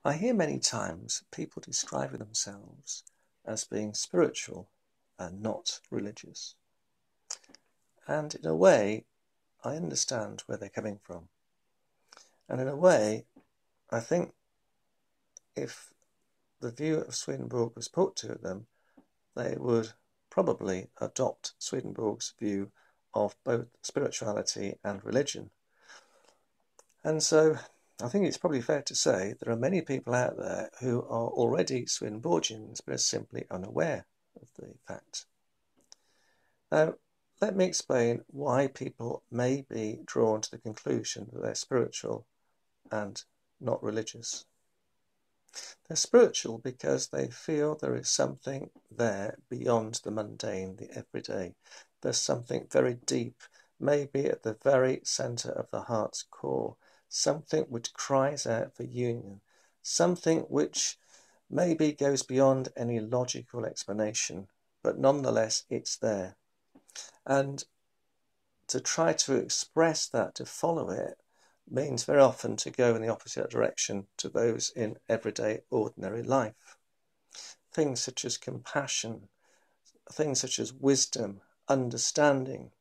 I hear many times people describing themselves as being spiritual and not religious. And in a way, I understand where they're coming from. And in a way, I think if the view of Swedenborg was put to them, they would probably adopt Swedenborg's view of both spirituality and religion. And so I think it's probably fair to say there are many people out there who are already Swedenborgians but are simply unaware of the fact. Now, let me explain why people may be drawn to the conclusion that they're spiritual and not religious. They're spiritual because they feel there is something there beyond the mundane, the everyday. There's something very deep, maybe at the very centre of the heart's core, something which cries out for union, something which maybe goes beyond any logical explanation, but nonetheless it's there. And to try to express that, to follow it, means very often to go in the opposite direction to those in everyday, ordinary life. Things such as compassion, things such as wisdom, understanding,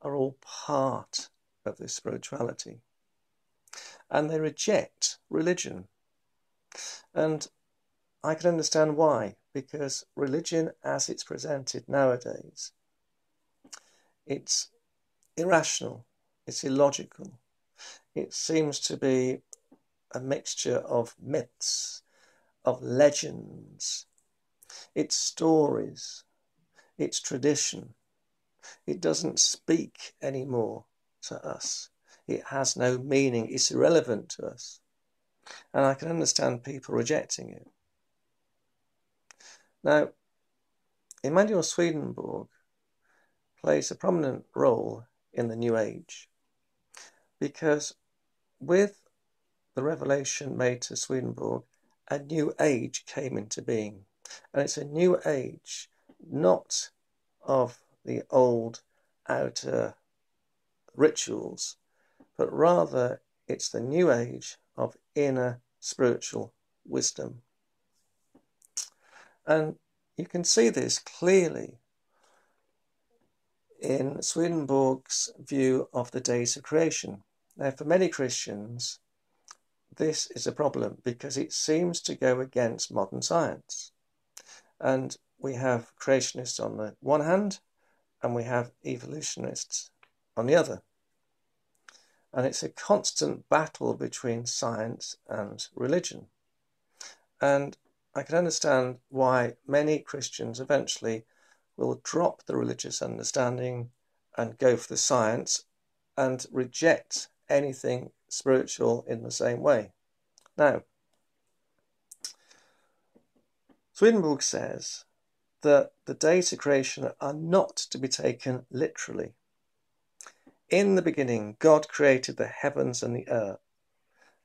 are all part of this spirituality. And they reject religion. And I can understand why, because religion as it's presented nowadays, it's irrational, it's illogical. It seems to be a mixture of myths, of legends, it's stories, it's tradition. It doesn't speak anymore to us. It has no meaning, it's irrelevant to us. And I can understand people rejecting it. Now, Emanuel Swedenborg plays a prominent role in the New Age because with the revelation made to Swedenborg, a new age came into being. And it's a new age, not of the old outer rituals, but rather it's the new age of inner spiritual wisdom. And you can see this clearly in Swedenborg's view of the days of creation. Now, for many Christians, this is a problem because it seems to go against modern science. And we have creationists on the one hand, and we have evolutionists on the other. And it's a constant battle between science and religion. And I can understand why many Christians eventually will drop the religious understanding and go for the science and reject anything spiritual in the same way. Now, Swedenborg says that the days of creation are not to be taken literally. In the beginning, God created the heavens and the earth.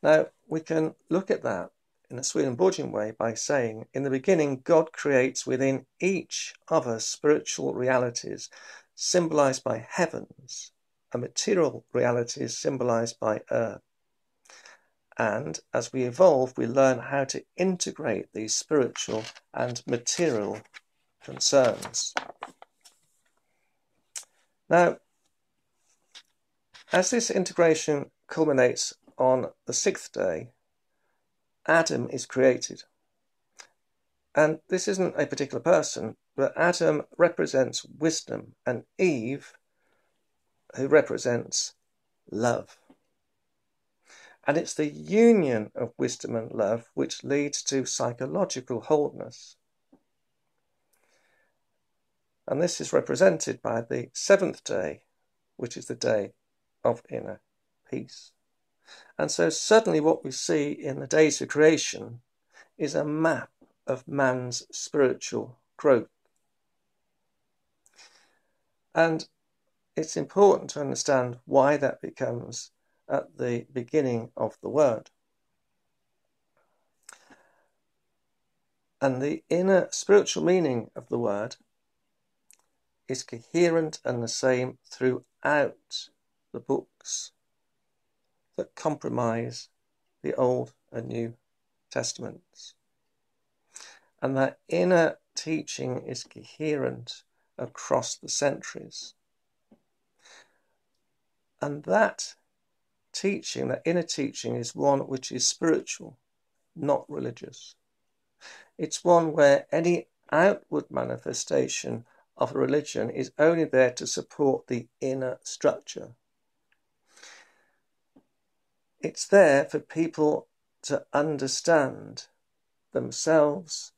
Now, we can look at that in a Swedenborgian way by saying, in the beginning, God creates within each of us spiritual realities symbolized by heavens and material realities symbolized by earth. And as we evolve, we learn how to integrate these spiritual and material concerns. Now, as this integration culminates on the sixth day, Adam is created. And this isn't a particular person, but Adam represents wisdom, and Eve, who represents love. And it's the union of wisdom and love which leads to psychological wholeness. And this is represented by the seventh day, which is the day of inner peace. And so suddenly what we see in the days of creation is a map of man's spiritual growth. And it's important to understand why that becomes at the beginning of the word. And the inner spiritual meaning of the word is coherent and the same throughout the books that comprise the Old and New testaments. And that inner teaching is coherent across the centuries. And that teaching, that inner teaching, is one which is spiritual, not religious. It's one where any outward manifestation of a religion is only there to support the inner structure. It's there for people to understand themselves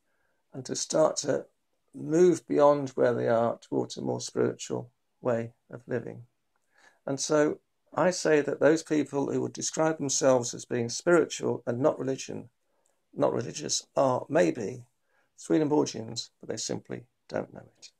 and to start to move beyond where they are towards a more spiritual way of living. And so I say that those people who would describe themselves as being spiritual and not religious, are maybe Swedenborgians, but they simply don't know it.